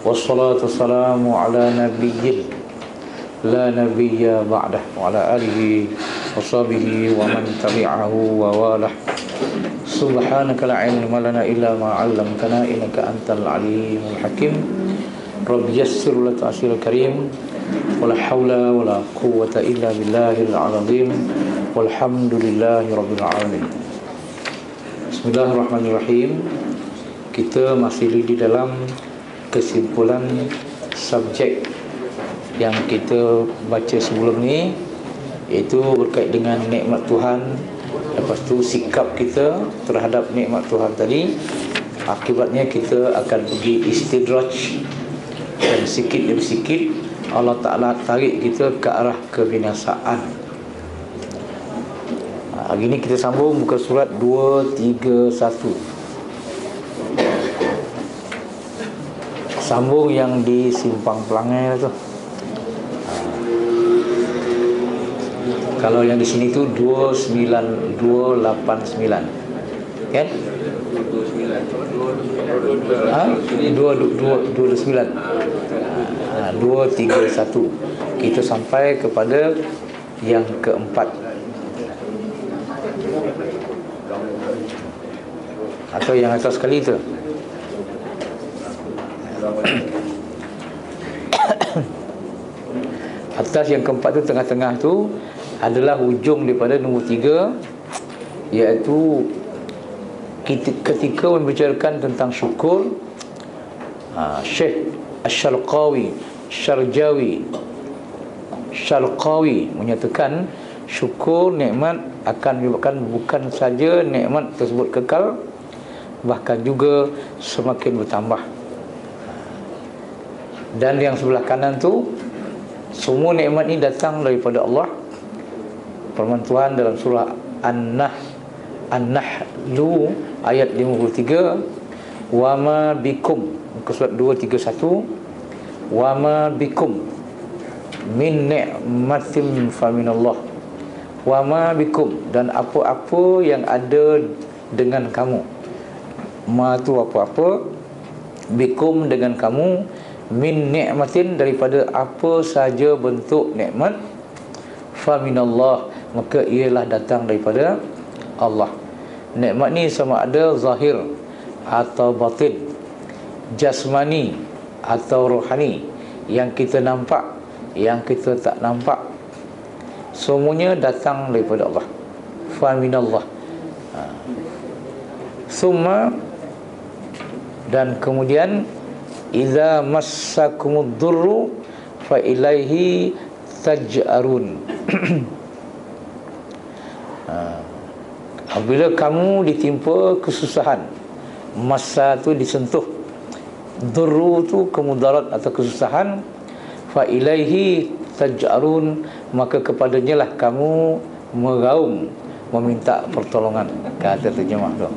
wassalatu wassalamu ala nabiyyin la nabiyya ba'dah wa ala alihi wa sahbihi wa man tabi'ahu wa walah. Subhanaka la ilma lana illa ma 'allamtana innaka antal alimul hakim. Rabbi yassir wa la tu'assir karim. Wala haula wala quwwata illa billahil azim. Walhamdulillahi rabbil alamin. Bismillahirrahmanirrahim. Kita masih di dalam kesimpulan subjek yang kita baca sebelum ni, iaitu berkait dengan nikmat Tuhan. Lepas tu sikap kita terhadap nikmat Tuhan tadi. Akibatnya kita akan pergi istidraj, dan sikit demi sikit Allah Ta'ala tarik kita ke arah kebinasaan. Hari ni kita sambung muka surat 231. Sambung yang di Simpang Pelangai tu. Kalau yang di sini tu 29289. Kan? 229. 231. Kita sampai kepada yang keempat, atau yang atas sekali tu. Atas yang keempat tu, tengah-tengah tu adalah hujung daripada nombor 3, iaitu ketika membicarakan tentang syukur. Syekh Syarqawi menyatakan syukur nikmat akan menyebabkan bukan saja nikmat tersebut kekal, bahkan juga semakin bertambah. Dan yang sebelah kanan tu, semua nikmat ni datang daripada Allah. Firman Tuhan dalam surah An-Nahlu ayat 53, wama bikum, muka surat 231, wama bikum min ni'matin faminallah. Wama bikum, dan apa-apa yang ada dengan kamu. Ma tu apa-apa, bikum dengan kamu, min ni'matin daripada apa saja bentuk nikmat, faminallah, maka ialah datang daripada Allah. Nikmat ni sama ada zahir atau batin, jasmani atau rohani, yang kita nampak, yang kita tak nampak, semuanya datang daripada Allah. Faminallah. Summa, dan kemudian, idza massakumud durru fa ilaihi taj'arun. Apabila kamu ditimpa kesusahan, massa tu disentuh, durru tu kemudarat atau kesusahan, fa ilaihi taj'arun, maka kepadanya lah kamu meraung, meminta pertolongan, kata terjemah tu.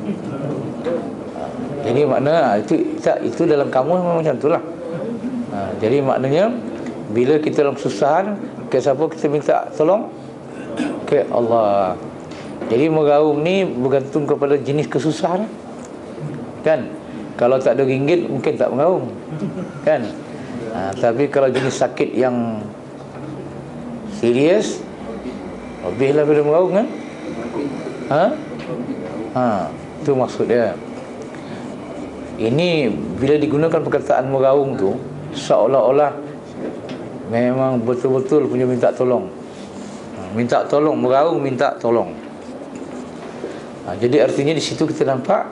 Jadi makna itu dalam kamu memang macam itulah. Jadi maknanya bila kita dalam kesusahan, ke siapa kita minta tolong? Ke Allah. Jadi meraung ni bergantung kepada jenis kesusahan, kan? Kalau tak ada ringgit mungkin tak meraung, kan? Tapi kalau jenis sakit yang serius, lebihlah bila meraung, kan? Itu maksud dia. Ini bila digunakan perkataan meraung tu, seolah-olah memang betul-betul punya minta tolong. Minta tolong, meraung minta tolong. Jadi artinya di situ kita nampak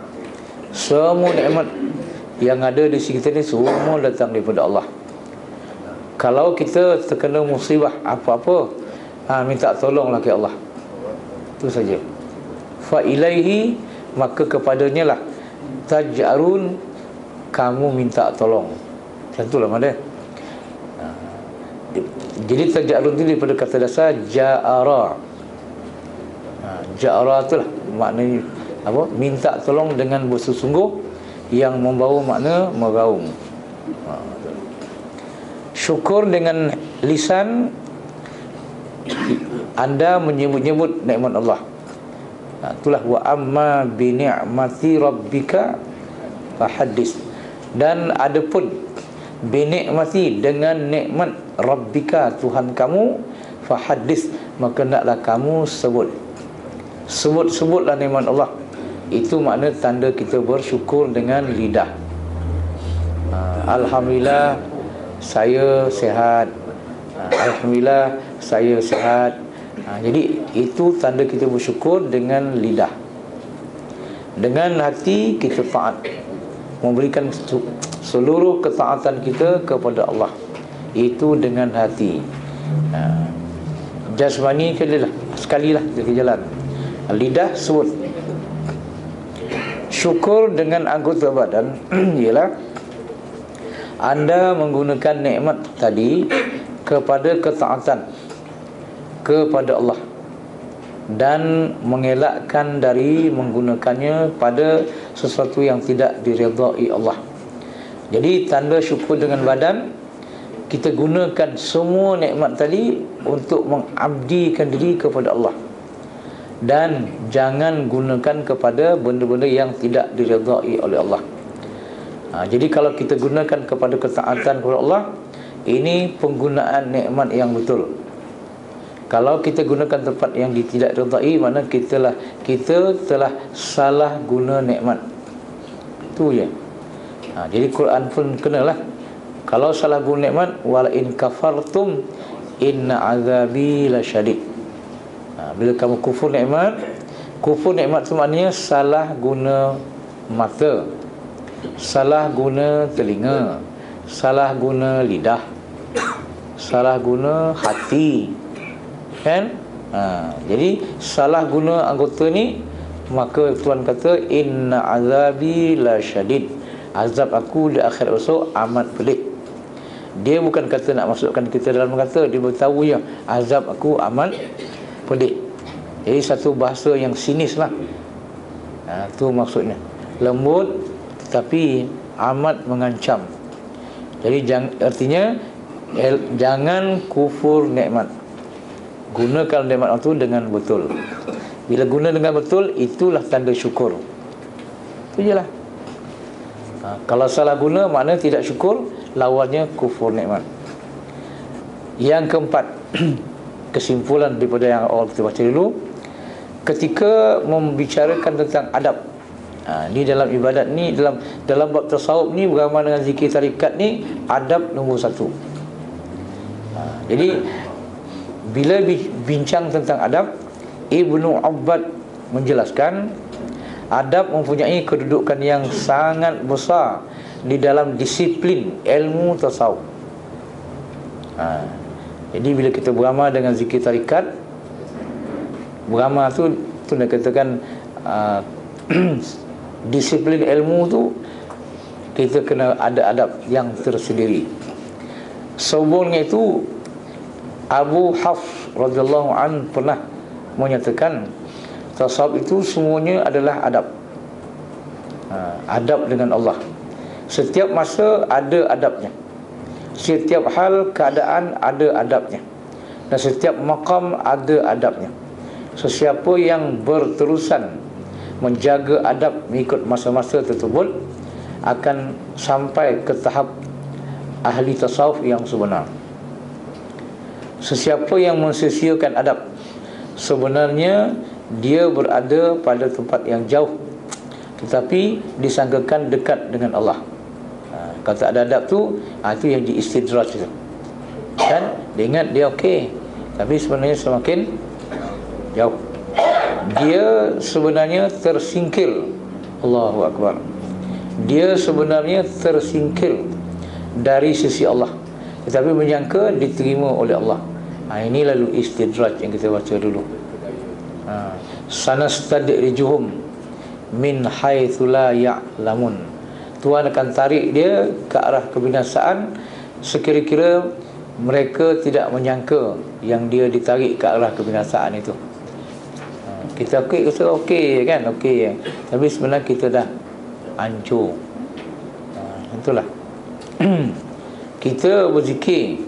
semua nikmat yang ada di sekitar ni semua datang daripada Allah. Kalau kita terkena musibah apa-apa, minta tolonglah ke Allah. Itu saja. Fa ilaihi, maka kepadanya lah taj'arun, kamu minta tolong. Macam itulah mana. Jadi taj'arun itu daripada kata dasar ja'ara. Ja'ara itulah maknanya apa? Minta tolong dengan bersungguh, yang membawa makna meraung. Syukur dengan lisan, anda menyebut-nyebut nikmat Allah. Itulah wa amma bi ni'mati rabbika fahaddis. Dan adapun binikmati, dengan nikmat rabbika, Tuhan kamu, fahadis, maka naklah kamu sebutlah nikmat Allah. Itu makna tanda kita bersyukur dengan lidah. Alhamdulillah saya sihat. Alhamdulillah saya sihat. Jadi itu tanda kita bersyukur dengan lidah. Dengan hati kita taat, memberikan seluruh ketaatan kita kepada Allah, itu dengan hati. Jasmani kalilah, sekalilah kita jalan. Lidah sebut. Syukur dengan anggota badan ialah anda menggunakan nikmat tadi kepada ketaatan kepada Allah dan mengelakkan dari menggunakannya pada sesuatu yang tidak diredai Allah. Jadi tanda syukur dengan badan, kita gunakan semua nikmat tadi untuk mengabdikan diri kepada Allah, dan jangan gunakan kepada benda-benda yang tidak diredai oleh Allah. Jadi kalau kita gunakan kepada ketaatan kepada Allah, ini penggunaan nikmat yang betul. Kalau kita gunakan tempat yang tidak redai, mana kita telah salah guna nikmat. Itu je. Jadi Quran pun kenalah, kalau salah guna nikmat, wala in kafartum inna azabi lasyadid. Bila kamu kufur nikmat tu maknanya salah guna mata, salah guna telinga, salah guna lidah, salah guna hati, kan? Jadi salah guna anggota ni, maka Tuhan kata inna azabi lasyadid, azab aku di akhirat esok amat pelik. Dia bukan kata nak masukkan kita dalam kata, dia beritahu je azab aku amat pelik. Jadi satu bahasa yang sinis lah. Tu maksudnya, lembut tetapi amat mengancam. Jadi artinya jangan kufur nikmat. Gunakan nikmat itu dengan betul. Bila guna dengan betul, itulah tanda syukur. Itu je lah. Kalau salah guna, makna tidak syukur, lawannya kufur nikmat. Yang keempat, kesimpulan daripada yang awal kita baca dulu, ketika membicarakan tentang adab, ni dalam ibadat ni, dalam bab tasawuf ni bersama dengan zikir tarikat ni, adab nombor satu. Jadi bila bincang tentang adab, Ibnu Abbad menjelaskan adab mempunyai kedudukan yang sangat besar di dalam disiplin ilmu tasawuf. Jadi bila kita beramal dengan zikir tarikat, beramal tu nak katakan disiplin ilmu tu, kita kena ada adab yang tersendiri. Sebelumnya itu Abu Hafs radhiyallahu an pernah menyatakan tasawuf itu semuanya adalah adab. Adab dengan Allah. Setiap masa ada adabnya, setiap hal keadaan ada adabnya, dan setiap maqam ada adabnya. Sesiapa yang berterusan menjaga adab mengikut masa-masa tersebut akan sampai ke tahap ahli tasawuf yang sebenar. Sesiapa yang mensia-siakan adab, sebenarnya dia berada pada tempat yang jauh, tetapi disangkakan dekat dengan Allah. Kata ada adab tu, itu yang diistidraj tu. Kan dia ingat dia okey, tapi sebenarnya semakin jauh. Dia sebenarnya tersingkir. Allahu Akbar. Dia sebenarnya tersingkir dari sisi Allah, tetapi menyangka diterima oleh Allah. Ini lalu istidraj yang kita baca dulu. Sanastadrijuhum min haitsu la ya'lamun. Tuhan akan tarik dia ke arah kebinasaan sekira-kira mereka tidak menyangka yang dia ditarik ke arah kebinasaan itu. Kita okey kan, okey, tapi sebenarnya kita dah hancur. Itulah. Kita berzikir,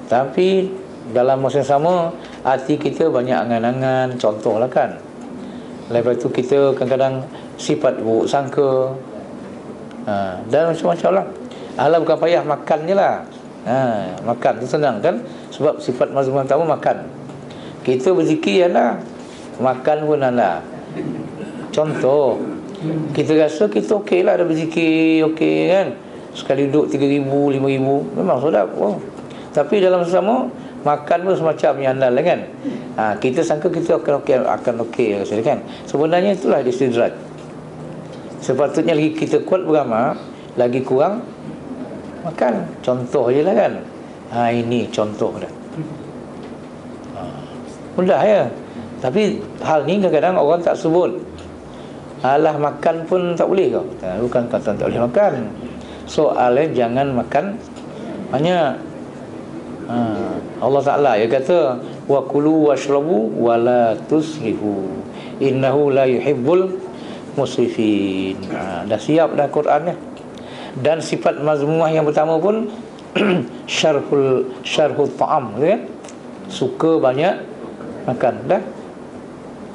tapi dalam masa yang sama hati kita banyak angan-angan. Contohlah kan, lepas tu kita kadang-kadang sifat buruk sangka, dan macam-macam lah. Alah bukan payah, makan je lah. Makan tu senang kan. Sebab sifat mazmum pertama makan. Kita berzikir anda, makan pun anda. Contoh, kita rasa kita okey lah, ada berzikir okey kan. Sekali duduk 3,000, 5,000 memang sedap. Tapi dalam sesama makan pun semacam yang andal kan. Kita sangka kita akan okey kan. Sebenarnya itulah istidraj. Sepatutnya lagi kita kuat beramal, lagi kurang makan. Contoh je lah kan. Ini contoh dah. Mudah ya. Tapi hal ni kadang-kadang orang tak sebut. Alah makan pun tak boleh kau. Bukan kata tak boleh makan. Soalnya jangan makan banyak. Allah Ta'ala dia kata wa kulu washrabu wa la tusrifu innahu la yuhibbul musrifin. Dah siap dah Quran ni. Dan sifat mazmumah yang pertama pun syarhul ta'am kan? Suka banyak makan dah.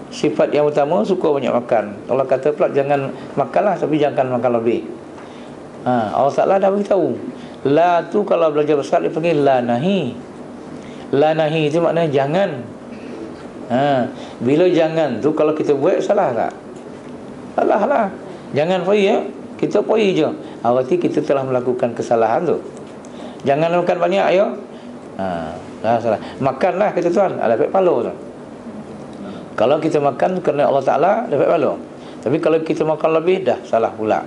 Sifat yang pertama suka banyak makan. Allah kata pula jangan makanlah, tapi jangan makan lebih. Allah Ta'ala dah beritahu. La tu kalau belajar besar dia panggil la nahi. La nahi itu maknanya jangan. Bila jangan tu kalau kita buat salah tak? Salah lah. Jangan pergi ya. Kita pergi je. Berarti kita telah melakukan kesalahan tu. Jangan makan banyak ayo. Salah. Makanlah kata Tuhan, dapat pahala tu. Kalau kita makan kerana Allah Ta'ala, dapat pahala. Tapi kalau kita makan lebih, dah salah pula.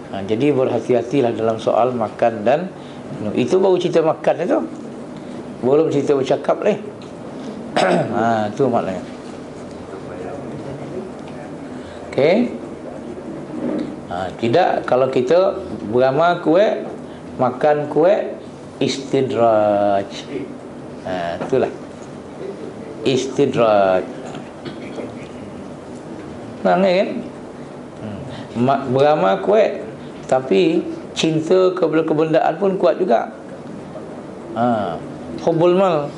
Jadi berhati-hatilah dalam soal makan dan minum. Itu baru cerita makan itu, belum cerita bercakap ni. Itu maknanya. Okey. Tidak, kalau kita beramal kuat, makan kuat, istidraj. Itulah istidraj. Kan? Beramal kuat, tapi cinta kepada kebendaan pun kuat juga. Hubbul mal,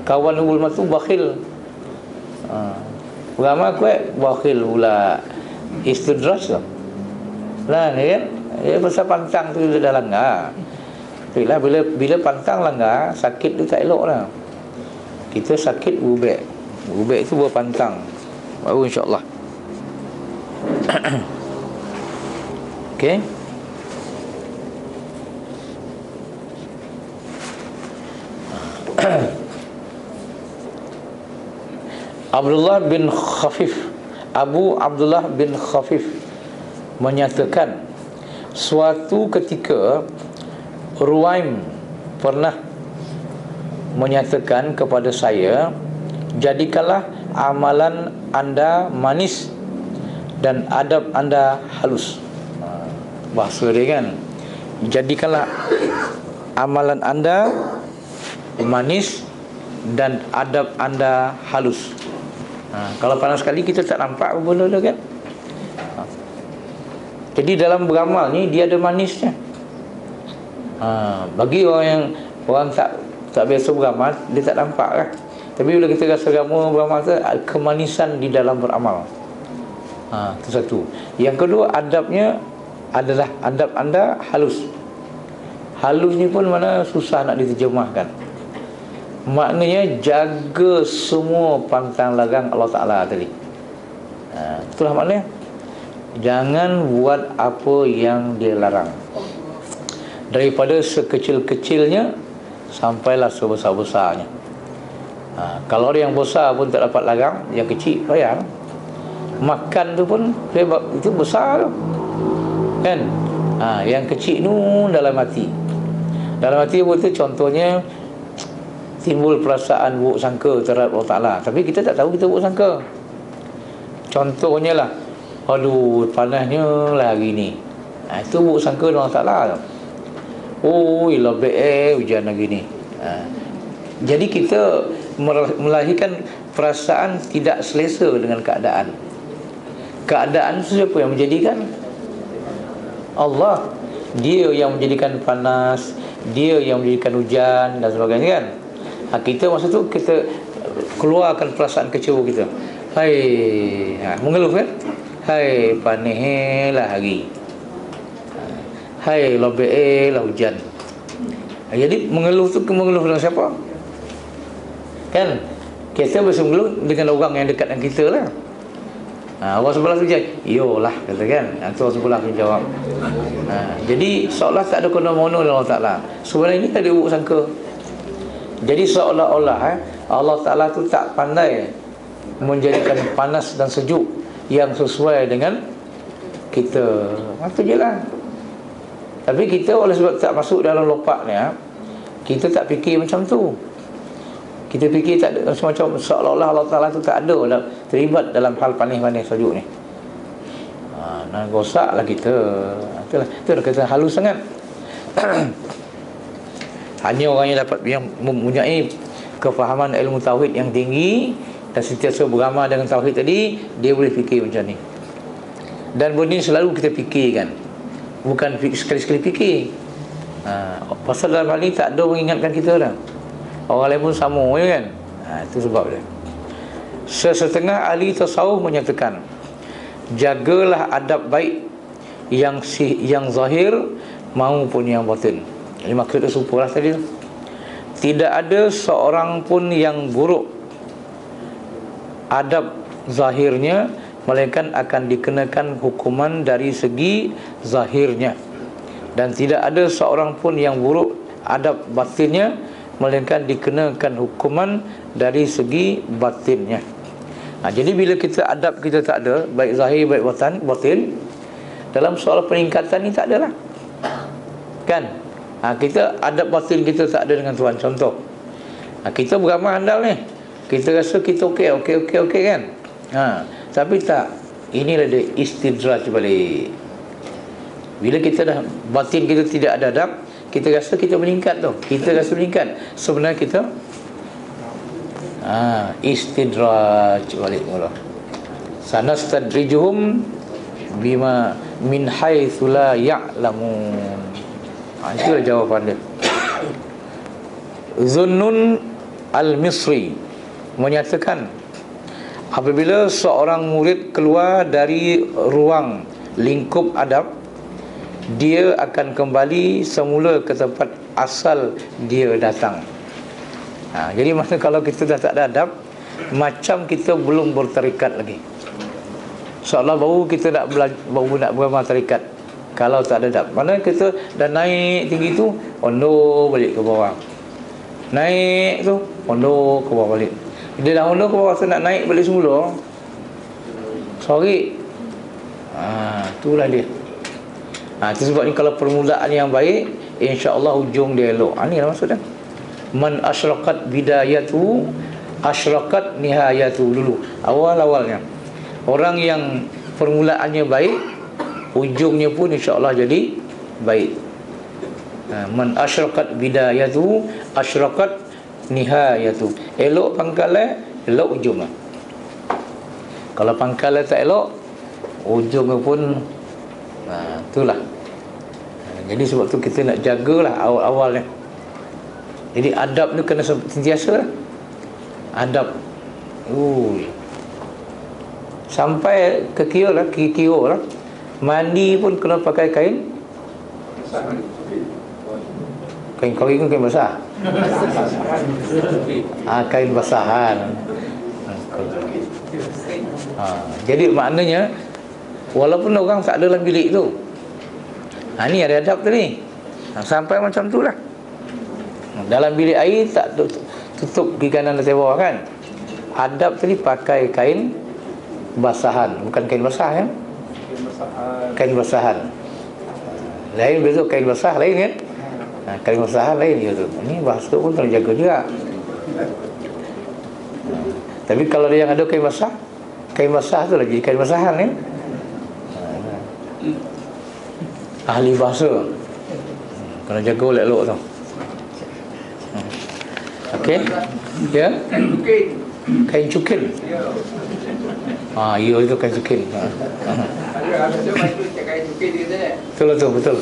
kawan hubbul mal tu bakhil. Beramal kuat, bakhil pula. Istidraj lah. Kan? Pasal pantang tu dah langgar. Bila pantang langgar, sakit tu tak elok lah. Kita sakit berubek. Berubek tu berpantang. Baru insyaAllah. Okey. Abdullah bin Khafif, Abu Abdullah bin Khafif menyatakan, suatu ketika Ruwaim pernah menyatakan kepada saya, jadikanlah amalan anda manis dan adab anda halus. Bahasa dia kan, jadikanlah amalan anda manis dan adab anda halus. Kalau panas sekali kita tak nampak apa benda tu kan. Jadi dalam beramal ni dia ada manisnya. Bagi orang tak biasa beramal, dia tak nampak kan. Tapi bila kita rasa beramal tu, kemanisan di dalam beramal. Itu satu. Yang kedua, adabnya adalah adab anda halus. Halus ni pun mana susah nak diterjemahkan. Maknanya jaga semua pantang larang Allah Ta'ala tadi. Itulah maknanya. Jangan buat apa yang dia larang. Daripada sekecil-kecilnya sampailah sebesar-besarnya. Kalau ada yang besar pun tak dapat larang, yang kecil payah. Makan tu pun itu besar tu kan. Yang kecil tu dalam hati. Dalam hati apa tu? Contohnya timbul perasaan buruk sangka terhadap Allah Ta'ala, tapi kita tak tahu kita buruk sangka. Contohnya lah, aduh panasnya lah hari ni. Itu buruk sangka dengan Allah Ta'ala. Lebih hujan hari ni. Jadi kita melahirkan perasaan tidak selesa dengan keadaan. Keadaan itu siapa yang menjadikan? Allah. Dia yang menjadikan panas, dia yang menjadikan hujan dan sebagainya kan. Kita masa tu kita keluarkan perasaan kecewa kita. Mengeluh kan. Panas lah hari. Hai lah hujan. Jadi mengeluh tu mengeluh dengan siapa? Kan? Kita mesti mengeluh dengan orang yang dekat dengan kita lah. Orang sebelah hujan, yolah kata kan. Orang sebelah tu jawab. Jadi seolah tak ada kono-mono dengan Allah Ta'ala. Sebenarnya ini ada buruk sangka. Jadi seolah-olah Allah Ta'ala tu tak pandai menjadikan panas dan sejuk yang sesuai dengan kita. Itu je lah. Tapi kita oleh sebab tak masuk dalam lopak ni, kita tak fikir macam tu. Kita fikir tak ada, macam seolah-olah Allah Ta'ala tu tak ada terlibat dalam hal panis-panis sejuk ni. Nak gosaklah kita. Itulah kata halus sangat. Hanya orang yang mempunyai kefahaman ilmu tauhid yang tinggi dan sentiasa beramal dengan tauhid tadi, dia boleh fikir macam ni. Dan benda ni selalu kita fikirkan, bukan sekali-sekali fikir. Pasal dalam hal ni tak ada orang ingatkan kita dah. Orang lain pun sama je kan. Itu sebab dia. Sesetengah ahli tasawuf menyatakan, jagalah adab baik yang zahir maupun yang batin. Ini maksudnya serupalah tadi tu. Tidak ada seorang pun yang buruk adab zahirnya, melainkan akan dikenakan hukuman dari segi zahirnya. Dan tidak ada seorang pun yang buruk adab batinnya, melainkan dikenakan hukuman dari segi batinnya. Jadi bila kita adab kita tak ada, baik zahir baik batin, dalam soal peningkatan ni tak adalah. Kan? Kita adab batin kita tak ada dengan Tuhan. Contoh, kita beramal andal ni, kita rasa kita okey kan? Tapi tak. Inilah dia istidraj balik. Bila kita dah batin kita tidak ada adab, kita rasa kita meningkat tu. Kita rasa meningkat. Sebenarnya kita istidraj balik mula. Sanastadrijuhum bima min haitsu la ya'lamun. Itulah jawapan dia. Zunnun al-Misri menyatakan, apabila seorang murid keluar dari ruang lingkup adab, dia akan kembali semula ke tempat asal dia datang. Jadi maksudnya kalau kita dah tak ada adab, macam kita belum bertarikat lagi. Seolah baru kita nak beramal tarikat. Kalau tak ada adab, mana kita dah naik tinggi tu, ondo balik ke bawah. Naik tu, ondo ke bawah balik. Dia dah ondo ke bawah, nak naik balik semula, sorry. Itulah dia. Itu sebab ni kalau permulaan yang baik, insya-Allah hujung dia elok. Ni lah maksudnya. Man asyraqat bidayatu asyraqat nihayatu. Dulu awal-awalnya orang yang permulaannya baik, ujungnya pun insya-Allah jadi baik. Man asyraqat bidayatu asyraqat nihayatu. Elok pangkalnya, elok ujungnya. Kalau pangkalnya tak elok, ujungnya pun itulah. Jadi sebab tu kita nak jagalah awal-awalnya. Jadi adab ni kena sentiasa lah. Adab. Sampai ke kira lah. Mandi pun kena pakai kain. Kain kawin kan kain basah. Kain basahan. Jadi maknanya, walaupun orang tak ada dalam bilik tu, ni ada adab tu ni. Sampai macam tu lah. Dalam bilik air tak tutup kiri kanan dan bawah kan. Adab tadi pakai kain basahan, bukan kain basah kan. Kain basahan lain, besok kain basah lain kan. Kain basahan lain dia tu. Ini bahasa tu pun kena jaga juga. Tapi kalau dia yang ada kain basah tu lagi kain basahan kan. Ahli bahasa kena jaga elok-elok tu. Okey. Ya. Kain cukil. Ya itu kain cukil. Betul.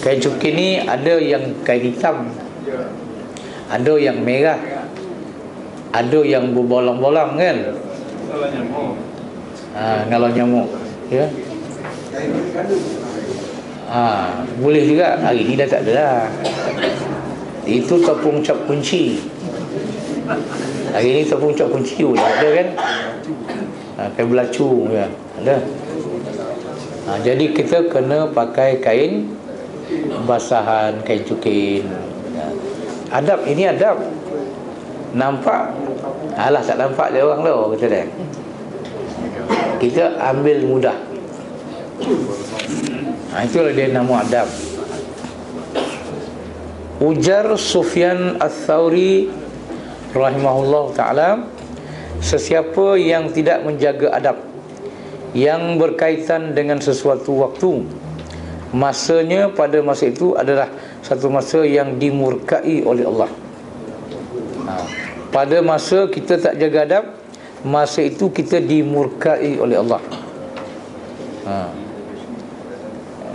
Kain cukil ni ada yang kain hitam, ada yang merah, ada yang berbolang-bolang kan. Ngalau nyamuk. Ya. Boleh juga. Hari ni dah tak ada dah. Itu tepung cap kunci. Hari ni tepung cap kunci dah ada kan. Kain belacu ya, ada. Jadi kita kena pakai kain basahan, kain cukin. Adab, ini adab. Nampak? Alah, tak nampak dia orang tu, kata dia. Kita ambil mudah. Itulah dia nama adab. Ujar Sufyan Ats-Tsauri rahimahullah ta'ala, sesiapa yang tidak menjaga adab yang berkaitan dengan sesuatu waktu, masanya pada masa itu adalah satu masa yang dimurkai oleh Allah. Pada masa kita tak jaga adab, masa itu kita dimurkai oleh Allah.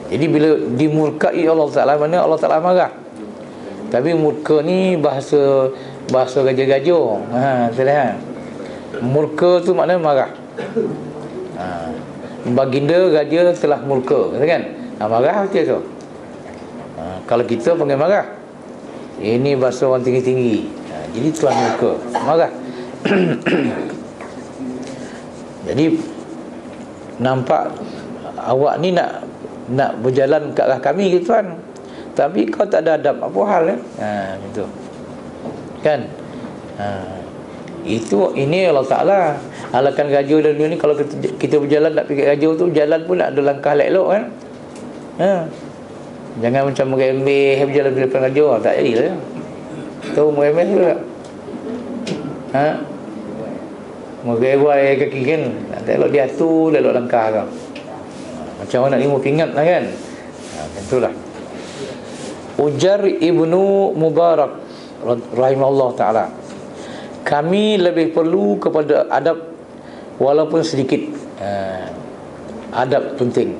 Jadi bila dimurkai Allah Ta'ala, mana Allah Ta'ala marah. Tapi murka ni bahasa gajah-gajah. Terlihat. Murka tu maknanya marah. Baginda raja telah murka, kan? Marah macam tu. Kalau kita panggil marah, ini bahasa orang tinggi-tinggi. Jadi telah murka, marah. Jadi nampak awak ni nak berjalan ke arah kami gitu kan, tapi kau tak ada adab, apa hal kan? Itu kan. Ini Allah Ta'ala halakan raja dan dunia ni. Kalau kita berjalan nak pergi raja tu, jalan pun nak ada langkah elok kan. Jangan macam meremeh berjalan di depan raja, tak jadilah. Tahu meremeh tu tak? Merewai kaki kan, tak elok diatur, tak elok langkah kan. Macam orang nak lima pingat lah kan. Itulah. Ujar Ibnu Mubarak rahimahullah ta'ala, kami lebih perlu kepada adab walaupun sedikit. Adab penting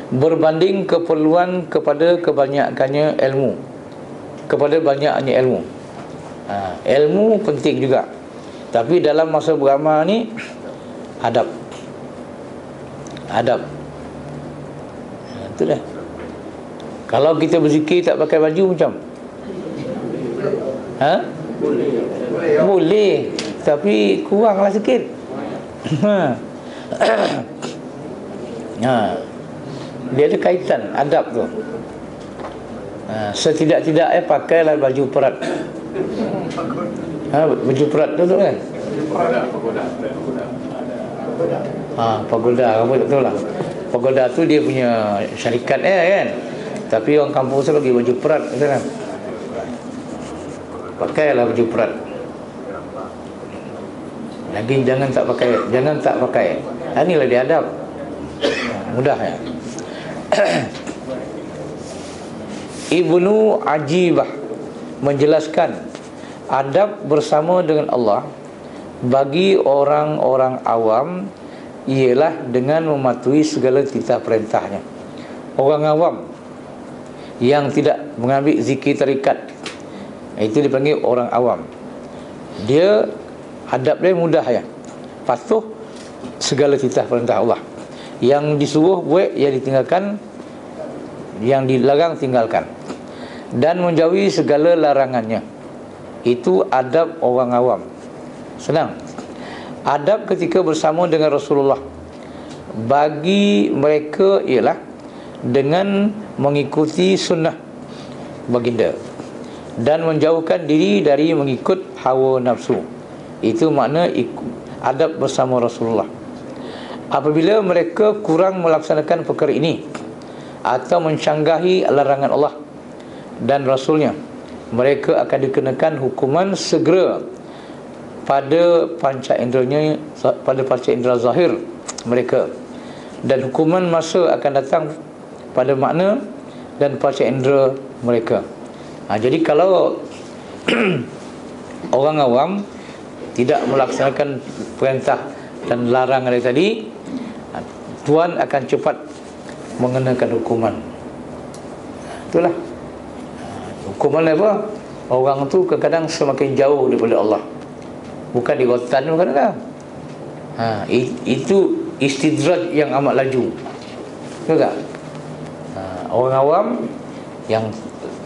berbanding keperluan kepada kebanyakannya ilmu. Kepada banyaknya ilmu. Ilmu penting juga, tapi dalam masa beramal ni adab. Itu dah. Kalau kita berzikir tak pakai baju macam boleh, tapi kuranglah sikit. Dia ada kaitan adab tu. Setidak-tidaknya pakailah baju perat. Baju perat tu kan? Pagoda, apa betul lah. Pagoda tu dia punya syarikat kan. Tapi orang kampung tu lagi baju perat kan. Pakailah baju perat. Lagi jangan tak pakai. Inilah dia adab. Mudah ya. Ibnu Ajibah menjelaskan, adab bersama dengan Allah bagi orang-orang awam ialah dengan mematuhi segala titah perintahnya. Orang awam yang tidak mengambil zikir tarikat, itu dipanggil orang awam. Dia adab dia mudah ya. Patuh segala titah perintah Allah. Yang disuruh buat, yang ditinggalkan, yang dilarang tinggalkan, dan menjauhi segala larangannya. Itu adab orang awam. Senang. Adab ketika bersama dengan Rasulullah bagi mereka ialah dengan mengikuti sunnah baginda dan menjauhkan diri dari mengikut hawa nafsu. Itu makna adab bersama Rasulullah. Apabila mereka kurang melaksanakan perkara ini atau mencanggahi larangan Allah dan Rasulnya, mereka akan dikenakan hukuman segera pada panca indera zahir mereka, dan hukuman masa akan datang pada makna dan panca indera mereka. Jadi kalau orang awam tidak melaksanakan perintah dan larangan dari tadi, Tuhan akan cepat mengenakan hukuman. Itulah hukuman apa? Orang tu kadang-kadang semakin jauh daripada Allah, bukan di rotan kadang-kadang. Itu istidraj yang amat laju, betul tak? Orang awam yang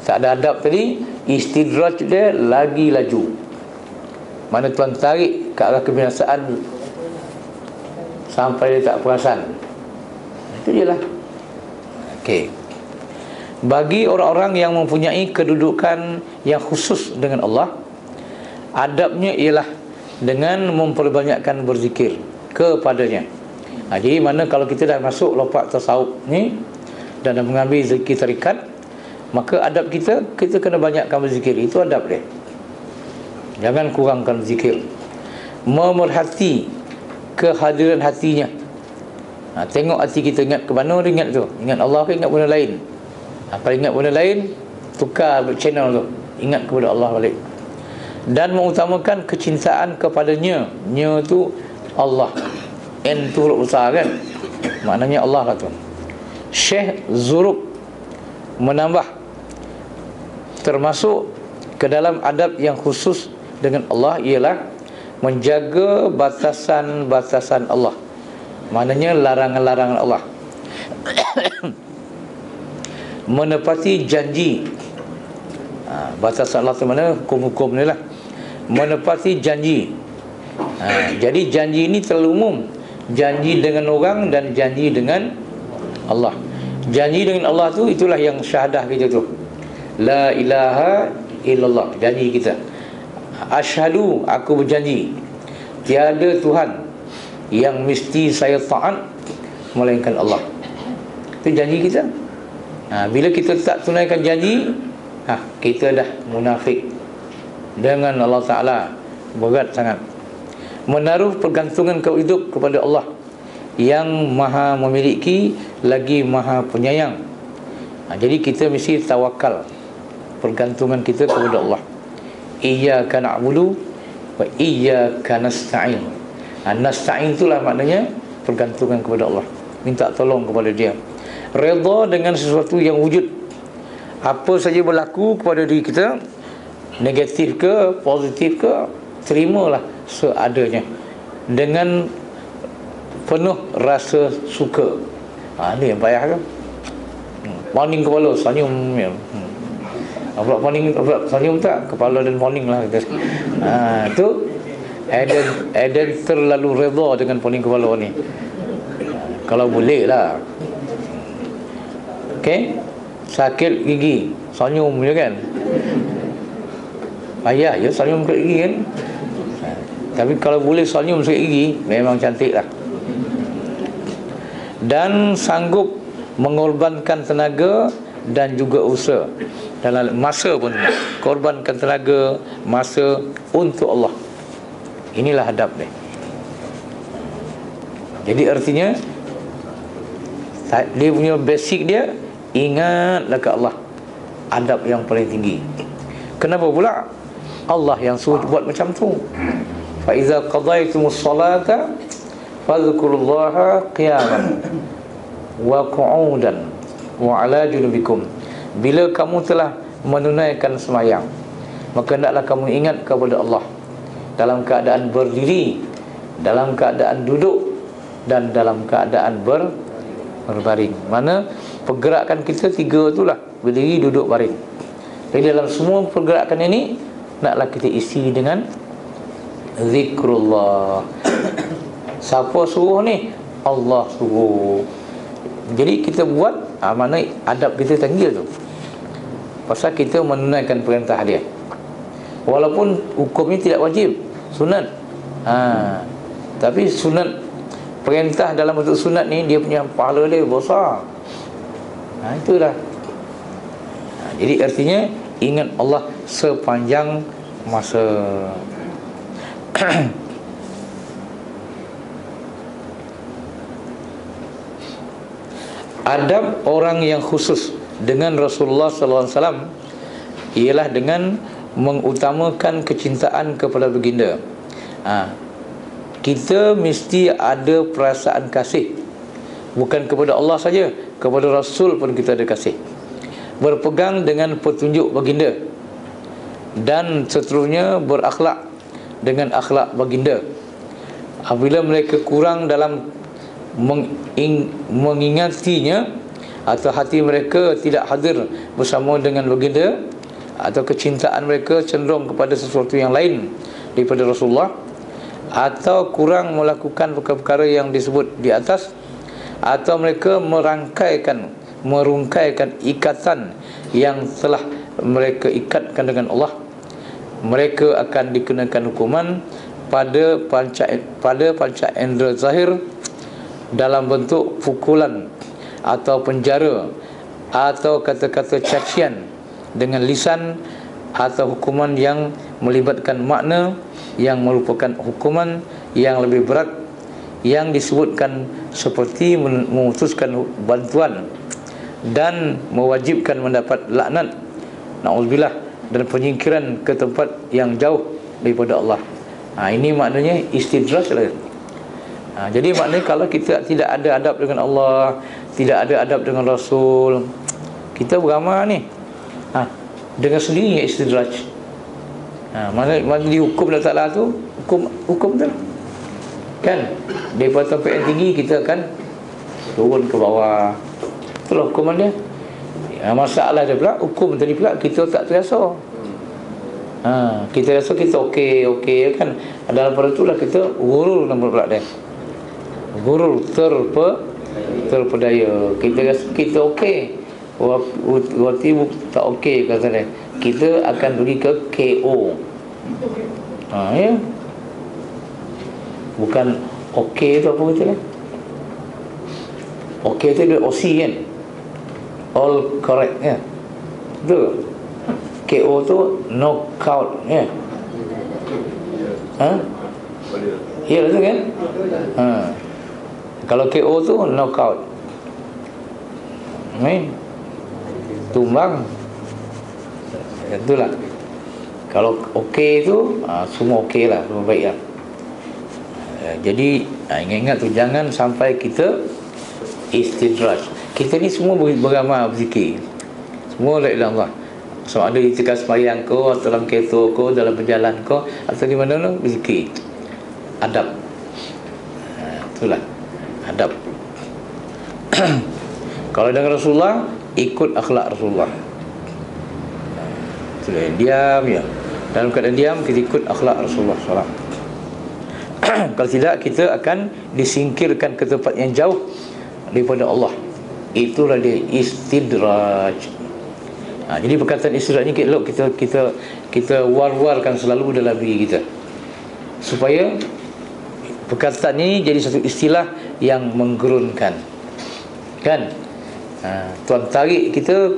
tak ada adab tadi, istidraj dia lagi laju. Mana Tuhan tarik ke arah kebinasaan sampai dia tak perasan. Itu je lah. Okey. Bagi orang-orang yang mempunyai kedudukan yang khusus dengan Allah, adabnya ialah dengan memperbanyakkan berzikir kepadanya. Jadi mana kalau kita dah masuk lopak tasawuf ni dan dah mengambil zikir tarikat, maka adab kita kena banyakkan berzikir. Itu adab dia. Jangan kurangkan zikir. Memerhati kehadiran hatinya. Tengok hati kita, ingat ke mana dia ingat tu? Ingat Allah ke ingat benda lain? Kalau ingat benda lain, tukar channel tu, ingat kepada Allah balik. Dan mengutamakan kecintaan kepadanya. Nya tu Allah, N tu huruf besar kan, maknanya Allah lah tu. Syekh Zurub menambah, termasuk ke dalam adab yang khusus dengan Allah ialah menjaga batasan-batasan Allah, maknanya larangan-larangan Allah. Menepati janji. Batasan Allah tu mana? Hukum-hukum ni lah. Menepati janji. Jadi janji ini terlalu umum. Janji dengan orang dan janji dengan Allah. Janji dengan Allah tu, itulah yang syahadah kita tu. La ilaha illallah, janji kita. Asyhadu, aku berjanji, tiada Tuhan yang mesti saya taat melainkan Allah. Itu janji kita. Bila kita tak tunaikan janji, kita dah munafik dengan Allah Ta'ala. Berat sangat. Menaruh pergantungan hidup kepada Allah yang maha memiliki lagi maha penyayang. Jadi kita mesti tawakal, pergantungan kita kepada Allah. Iyyaka na'budu wa iyyaka nasta'in. Nasta'in itulah maknanya pergantungan kepada Allah, minta tolong kepada Dia. Redha dengan sesuatu yang wujud. Apa saja berlaku kepada diri kita, negatif ke positif ke, terimalah seadanya dengan penuh rasa suka. Ni yang payah kan. Poning kepala, senyum. Pula poning, senyum tak? Kepala dan poning lah. Itu Eden terlalu redha dengan poning kepala ni. Kalau boleh lah. Okey, sakit gigi, senyum je kan. Payah je senyum sakit gigi kan. Tapi kalau boleh senyum sakit gigi, memang cantik lah. Dan sanggup mengorbankan tenaga dan juga usaha, dalam masa pun korbankan tenaga, masa untuk Allah. Inilah adab dia. Jadi artinya dia punya basic dia, ingatlah ke Allah, adab yang paling tinggi. Kenapa pula? Allah yang suruh buat macam tu. Fa iza qadaytumus salata fadhkurullaha qiyaman wa qu'udan wa ala junubikum. Bila kamu telah menunaikan sembahyang, maka hendaklah kamu ingat kepada Allah dalam keadaan berdiri, dalam keadaan duduk, dan dalam keadaan berbaring. Mana pergerakan kita tiga itulah, berdiri, duduk, baring. Jadi dalam semua pergerakan ini, naklah kita isi dengan zikrullah. Siapa suruh ni? Allah suruh. Jadi kita buat mana adab kita tinggi tu, pasal kita menunaikan perintah dia. Walaupun hukumnya tidak wajib, sunat. Tapi sunat, perintah dalam bentuk sunat ni, dia punya pahala dia besar. Itulah. Jadi artinya ingat Allah sepanjang masa. Adab orang yang khusus dengan Rasulullah sallallahu alaihi wasallam ialah dengan mengutamakan kecintaan kepada baginda. Kita mesti ada perasaan kasih, bukan kepada Allah saja, kepada Rasul pun kita ada kasih. Berpegang dengan petunjuk baginda, dan seterusnya berakhlak dengan akhlak baginda. Apabila mereka kurang dalam mengingatinya atau hati mereka tidak hadir bersama dengan baginda, atau kecintaan mereka cenderung kepada sesuatu yang lain daripada Rasulullah, atau kurang melakukan perkara-perkara yang disebut di atas, atau mereka merungkaikan ikatan yang telah mereka ikatkan dengan Allah, mereka akan dikenakan hukuman pada panca indera zahir dalam bentuk pukulan atau penjara atau kata-kata cacian dengan lisan, atau hukuman yang melibatkan makna yang merupakan hukuman yang lebih berat yang disebutkan, seperti memutuskan bantuan dan mewajibkan mendapat laknat, na'udzubillah, dan penyingkiran ke tempat yang jauh daripada Allah. Ini maknanya istidraj lah. Jadi maknanya kalau kita tidak ada adab dengan Allah, tidak ada adab dengan Rasul, kita beramal ni dengan sendirinya istidraj. Mana dihukum Allah Ta'ala tu, hukum tu kan, daripada tempat yang tinggi kita akan turun ke bawah. Itulah hukuman dia. Masalah dia pula, hukum tadi pula kita tak terasa. Kita rasa kita okey kan. Dalam pada itulah kita gurur, nama pula dia, gurur, terpedaya. Kita rasa kita okey, waktu tak okey kata dia. Kita akan pergi ke KO. Ya. Bukan okey tu apa kata dia? Okey tu dia OC kan, all correct ya. Betul. KO tu knockout ya. Ya betul kan? Kalau KO tu knockout, tumbang. Itulah. Kalau okey tu semua okey lah, semua baik lah. Jadi ingat-ingat tu, jangan sampai kita istidraj. Kita ni semua beramal berzikir, semua la ilaha illallah. Sama ada di tengah sembahyang kau, atau dalam kereta kau, dalam berjalan kau, atau di mana tu berzikir. Adab. Itulah adab. Kalau dengan Rasulullah, ikut akhlak Rasulullah. Diam ya. Dalam keadaan diam, kita ikut akhlak Rasulullah SAW. Kalau tidak, kita akan disingkirkan ke tempat yang jauh daripada Allah. Itulah dia istidraj. Jadi perkataan istidraj ni kita war-warkan selalu dalam diri kita, supaya perkataan ini jadi satu istilah yang menggerunkan, kan? Tuan tarik kita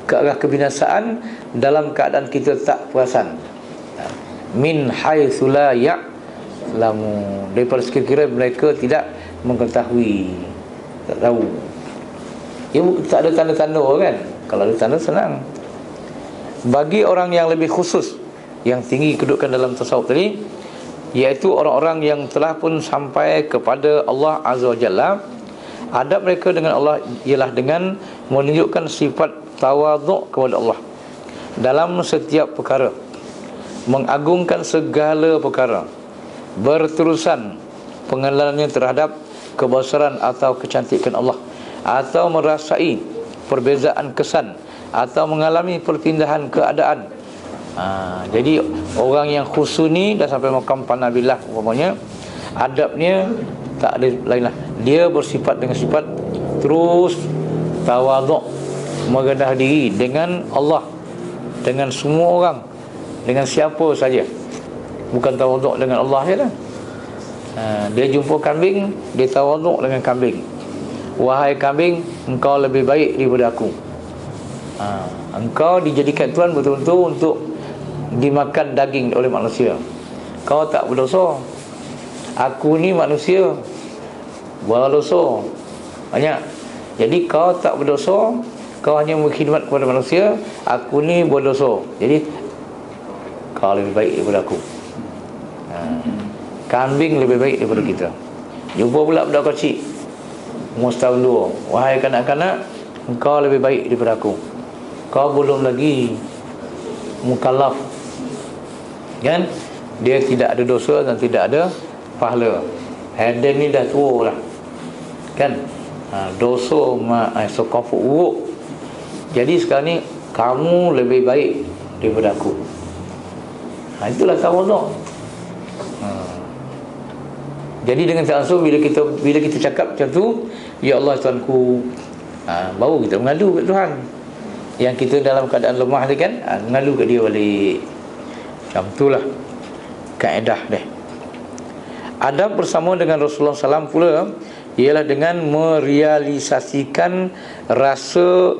ke arah kebinasaan dalam keadaan kita tak perasan. Min haitsu la ya'lamu, daripada sekiranya mereka tidak mengetahui, tak tahu. Ya, tak ada tanda-tanda kan. Kalau ada tanda senang. Bagi orang yang lebih khusus, yang tinggi kedudukan dalam tasawuf tadi, iaitu orang-orang yang telah pun sampai kepada Allah Azza wa Jalla, adab mereka dengan Allah ialah dengan menunjukkan sifat tawaduk kepada Allah dalam setiap perkara, mengagungkan segala perkara, berterusan pengenalannya terhadap kebesaran atau kecantikan Allah, atau merasai perbezaan kesan, atau mengalami perpindahan keadaan. Jadi orang yang khusus ni dah sampai makam panabillah umpamanya, adabnya tak ada lain lah. Dia bersifat dengan sifat terus tawaduk, merendah diri dengan Allah, dengan semua orang, dengan siapa saja. Bukan tawaduk dengan Allah je lah. Dia jumpa kambing, dia tawaduk dengan kambing. Wahai kambing, engkau lebih baik daripada aku. Engkau dijadikan Tuhan betul-betul untuk dimakan daging oleh manusia. Kau tak berdosa. Aku ni manusia berdosa banyak. Jadi kau tak berdosa, kau hanya berkhidmat kepada manusia. Aku ni berdosa, jadi kau lebih baik daripada aku. Kambing lebih baik daripada kita. Jumpa pula budak kecil umur setahun dua, wahai kanak-kanak, engkau lebih baik daripada aku. Kau belum lagi mukallaf, kan? Dia tidak ada dosa dan tidak ada pahala. Hadan ni dah tua lah, kan? Dosa sokong buruk. Jadi sekarang ni kamu lebih baik daripada aku. Itulah tawaduk. Jadi dengan langsung bila kita cakap macam tu, ya Allah Tuanku, baru kita mengadu ke Tuhan. Yang kita dalam keadaan lemah ni kan, mengadu ke dia balik. Macam itulah kaedah dia. Adab bersama dengan Rasulullah SAW pula ialah dengan merealisasikan rasa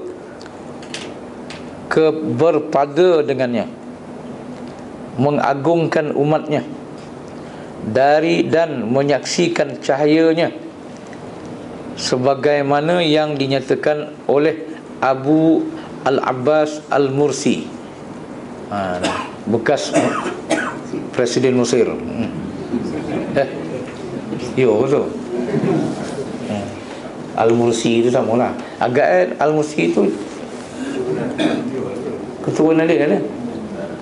berpada dengannya, mengagungkan umatnya dan menyaksikan cahayanya, sebagaimana yang dinyatakan oleh Abu Al-Abbas Al-Mursi, bekas Presiden Mesir. Yo, betul. Al-Mursi itu sama lah. Agak Al-Mursi itu keturunan dia kan?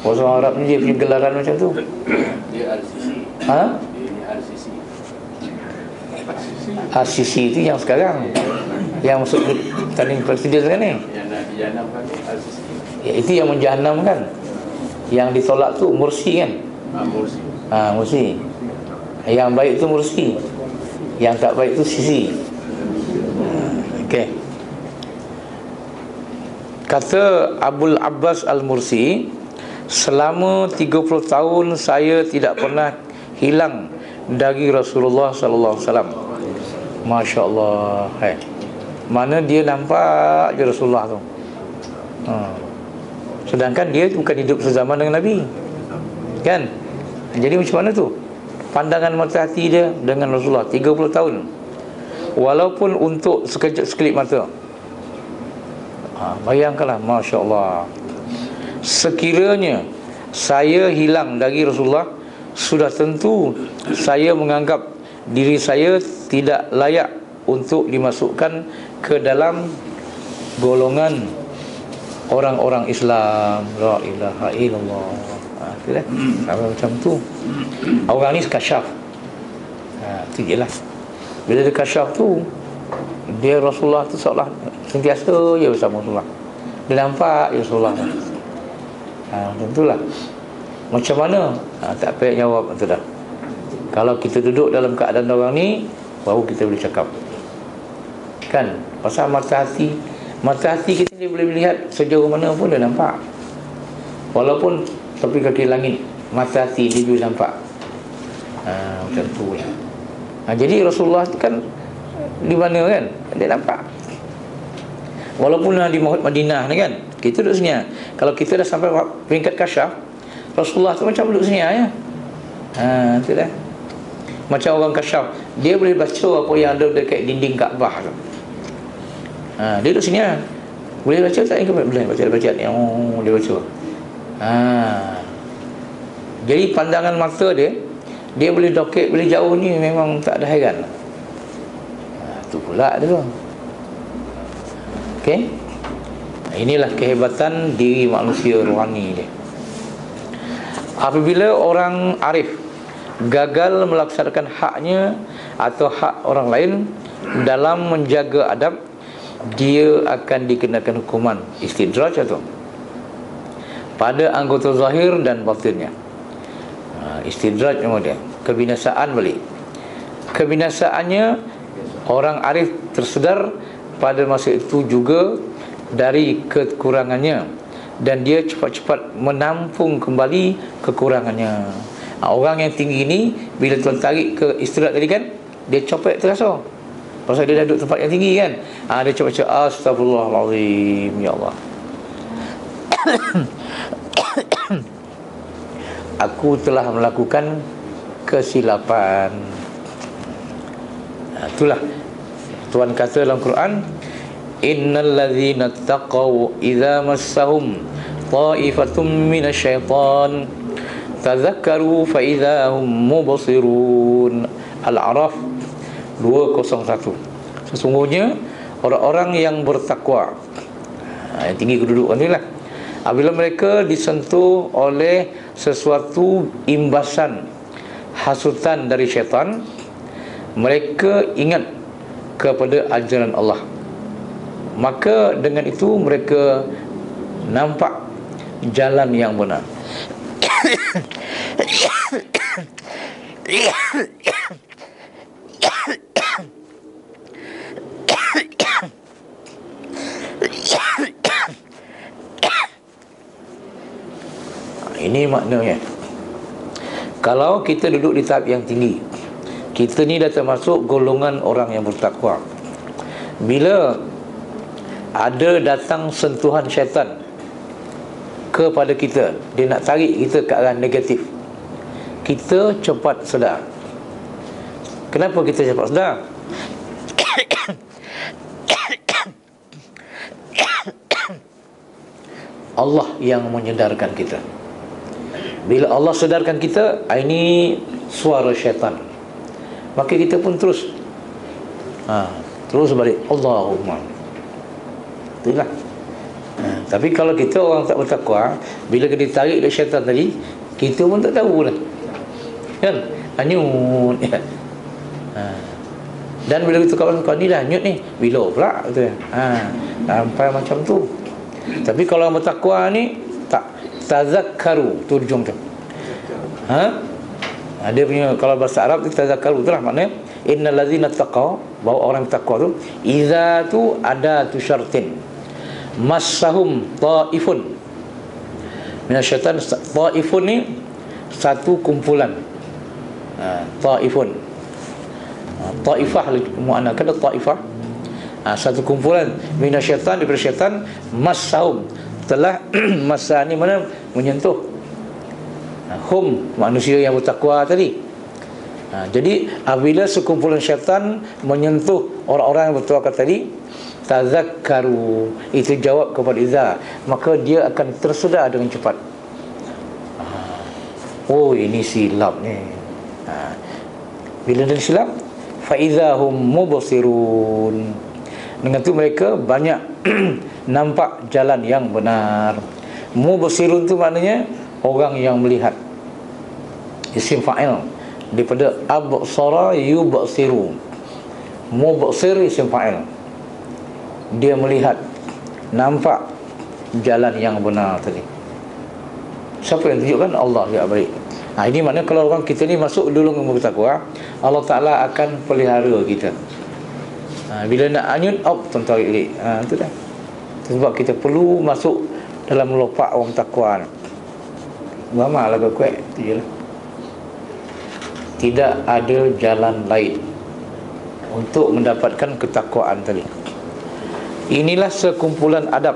Orang Arab ni dia punya gelaran macam tu. Dia Al-Sisi. Al-Sisi. Al-Sisi itu yang sekarang, yang masuk tanding presiden sekarang ni. Yang nak dijahanamkan Al-Sisi. Ya, itu yang menjahanamkan. Yang ditolak tu Mursi kan? Mursi. Mursi. Yang baik tu Mursi, yang tak baik tu Sisi. Okey. Kata Abul Abbas Al-Mursi, selama 30 tahun saya tidak pernah hilang dari Rasulullah sallallahu alaihi wasallam. Masya-Allah. Mana dia nampak je Rasulullah tu. Sedangkan dia bukan hidup sezaman dengan Nabi. Kan? Jadi macam mana tu? Pandangan mata hati dia dengan Rasulullah 30 tahun. Walaupun untuk sekelip mata. Bayangkanlah, Masya Allah. Sekiranya saya hilang dari Rasulullah, sudah tentu saya menganggap diri saya tidak layak untuk dimasukkan ke dalam golongan orang-orang Islam. La ilaha illallah. Sama macam tu. Orang ni kasyaf. Itu je lah. Bila dia kasyaf tu, dia Rasulullah tu seolah sentiasa je bersama Rasulullah. Dia nampak je Rasulullah. Tentulah. Macam mana? Tak payah jawab tu dah. Kalau kita duduk dalam keadaan orang ni, baru kita boleh cakap. Kan? Pasal mata hati kita dia boleh melihat sejauh mana pun dia nampak. Walaupun tepi kaki langit, mata hati dia boleh nampak. Macam tu lah. Jadi Rasulullah tu kan di mana kan? Dia nampak. Walaupun di Madinah ni kan, kita duduk sini. Kalau kita dah sampai peringkat kasyaf, Rasulullah tu macam duduk sini ya. Tu dah. Macam orang kasyaf, dia boleh baca apa yang ada dekat dinding Kaabah tu. Dia duduk sini ya. Boleh baca tak? Boleh baca ni. Dia baca. Jadi pandangan mata dia boleh dokek, boleh jauh ni, memang tak ada hairan. Tu pula dia tu. Okey. Inilah kehebatan diri manusia rohani dia. Apabila orang arif gagal melaksanakan haknya atau hak orang lain dalam menjaga adab, dia akan dikenakan hukuman istidraj atau pada anggota zahir dan batinnya. Istidraj nama dia, kebinasaan balik. Kebinasaannya, orang arif tersedar pada masa itu juga dari kekurangannya, dan dia cepat-cepat menampung kembali kekurangannya. Orang yang tinggi ni, bila tuan tarik ke istirahat tadi kan, dia copet terasa. Pasal dia dah duduk tempat yang tinggi kan. Dia copet-copet, astagfirullahaladzim, ya Allah. Aku telah melakukan kesilapan. Itulah Tuhan kata dalam Quran, innal ladzina taqaw idza massahum ta'ifatum minasyaitan tadzakkaru fa idza hum mubsirun. Al-A'raf 201. Sesungguhnya orang-orang yang bertakwa, yang tinggi kedudukan ni lah, apabila mereka disentuh oleh sesuatu imbasan hasutan dari syaitan, mereka ingat kepada ajaran Allah. Maka dengan itu mereka nampak jalan yang benar. Ini maknanya, kalau kita duduk di tahap yang tinggi, kita ni dah termasuk golongan orang yang bertakwa. Bila ada datang sentuhan syaitan kepada kita, dia nak tarik kita ke arah negatif, kita cepat sedar. Kenapa kita cepat sedar? Allah yang menyedarkan kita. Bila Allah sedarkan kita, ini suara syaitan, maka kita pun terus balik Allahumma. Itulah. Tapi kalau kita orang tak bertakwa, bila kita ditarik oleh syaitan tadi, kita pun tak tahu dah, kan? Hanyut. Dan bila kita kawan ni dah hanyut ni, bila pula tu? Sampai macam tu. Tapi kalau orang bertakwa ni tak tazakkaru, tu ujung tu. Dia punya, kalau bahasa Arab tu tazakkaru, itulah maknanya innal ladzina taqaw, bahawa orang bertakwa tu idza tu ada tu syartin massahum taifun minasyaitan. Taifun ni satu kumpulan. Taifun, taifah muannas, kan taifah. Satu kumpulan minasyaitan, daripada syaitan, massahum, telah masa ni mana menyentuh. Hum, manusia yang bertakwa tadi. Jadi apabila sekumpulan syaitan menyentuh orang-orang yang bertakwa tadi, tazakkaru, itu jawab kepada iza, maka dia akan tersedar dengan cepat. Oh, ini silap ni. Bila dia silap, fa idzahum mubsirun. Dengan itu mereka banyak nampak jalan yang benar. Mubsirun tu maknanya orang yang melihat. Isim fa'il daripada absara yubsiru. Mubsir isim fa'il, dia melihat, nampak jalan yang benar tadi. Siapa yang tunjukkan? Allah ya baik. Ini maknanya kalau orang kita ni masuk dulu dengan bertakwa, Allah Ta'ala akan pelihara kita. Bila nak anyut, tarik balik. Itu dah. Sebab kita perlu masuk dalam melopak orang takwa. Beramal lah kuat. Itu je lah. Tidak ada jalan lain untuk mendapatkan ketakwaan tadi. Inilah sekumpulan adab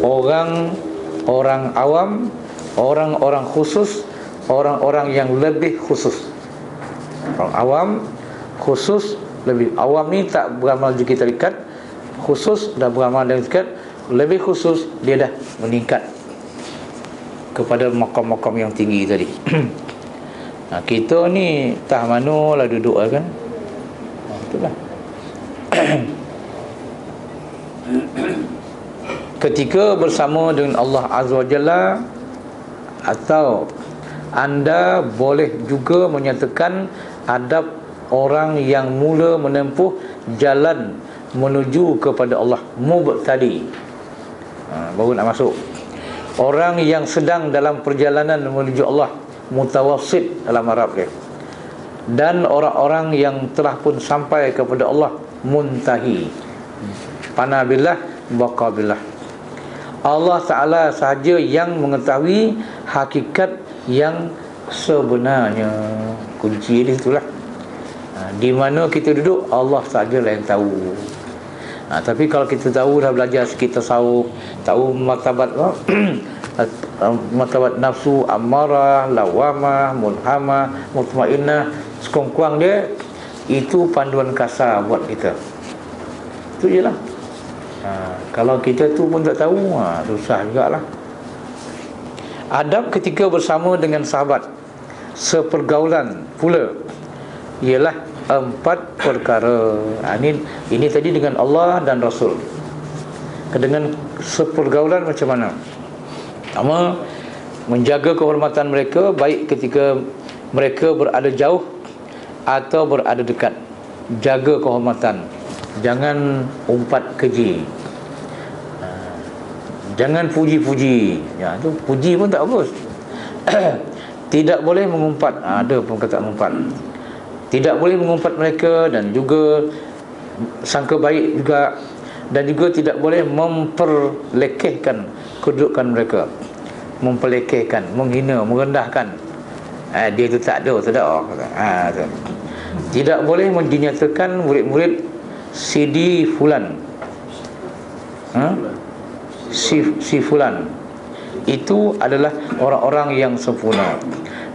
orang awam, orang-orang khusus, orang-orang yang lebih khusus. Orang awam, khusus, lebih. Awam ni tak beramal zikir tarikat, khusus dah beramal dengan zikir, lebih khusus dia dah meningkat kepada makam-makam yang tinggi tadi. Kita ni tah mano lah duduk lah kan. Itulah. Ketika bersama dengan Allah Azza wa Jalla, atau anda boleh juga menyatakan adab orang yang mula menempuh jalan menuju kepada Allah, mubtadi. Baru nak masuk. Orang yang sedang dalam perjalanan menuju Allah, mutawassit dalam Arab dia. Dan orang-orang yang telah pun sampai kepada Allah, muntahi. Pana billah, baqa billah. Allah Ta'ala sahaja yang mengetahui hakikat yang sebenarnya. Kunci dia itulah. Di mana kita duduk, Allah sahajalah yang tahu. Tapi kalau kita tahu, dah belajar sikit tasawuf, tahu martabat martabat nafsu amarah, lawamah, mulhamah, mutmainnah, sekongkuang dia, itu panduan kasar buat kita. Itu je lah. Kalau kita tu pun tak tahu, susah jugalah. Adab ketika bersama dengan sahabat sepergaulan pula ialah 4 perkara. Ini tadi dengan Allah dan Rasul. Dengan sepergaulan macam mana? Pertama, menjaga kehormatan mereka, baik ketika mereka berada jauh atau berada dekat. Jaga kehormatan. jangan umpat keji. Jangan puji-puji. Ya, tu puji pun tak bagus. Tidak boleh mengumpat. Ada perkataan mengumpat. Tidak boleh mengumpat mereka, dan juga sangka baik juga, dan juga tidak boleh memperlekehkan kedudukan mereka, memperlekehkan, menghina, merendahkan. Dia tu tak ada, tu. Tidak boleh dinyatakan murid-murid Sidi Fulan, si Fulan itu adalah orang-orang yang sempurna,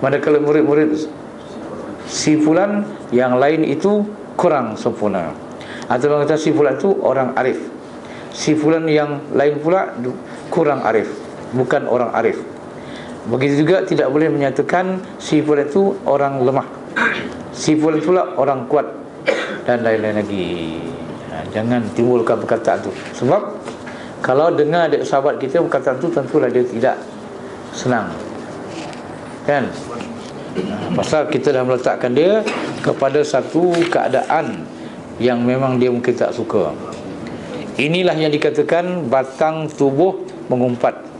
manakala murid-murid si Fulan yang lain itu kurang sempurna. Atau orang kata si Fulan itu orang arif, si Fulan yang lain pula kurang arif, bukan orang arif. Begitu juga tidak boleh menyatakan si Fulan itu orang lemah, si Fulan pula orang kuat, dan lain-lain lagi. Jangan timbulkan perkataan itu. Sebab kalau dengar adik sahabat kita perkataan itu, tentulah dia tidak senang, kan? Pasal kita dah meletakkan dia kepada satu keadaan yang memang dia mungkin tak suka. Inilah yang dikatakan batang tubuh mengumpat.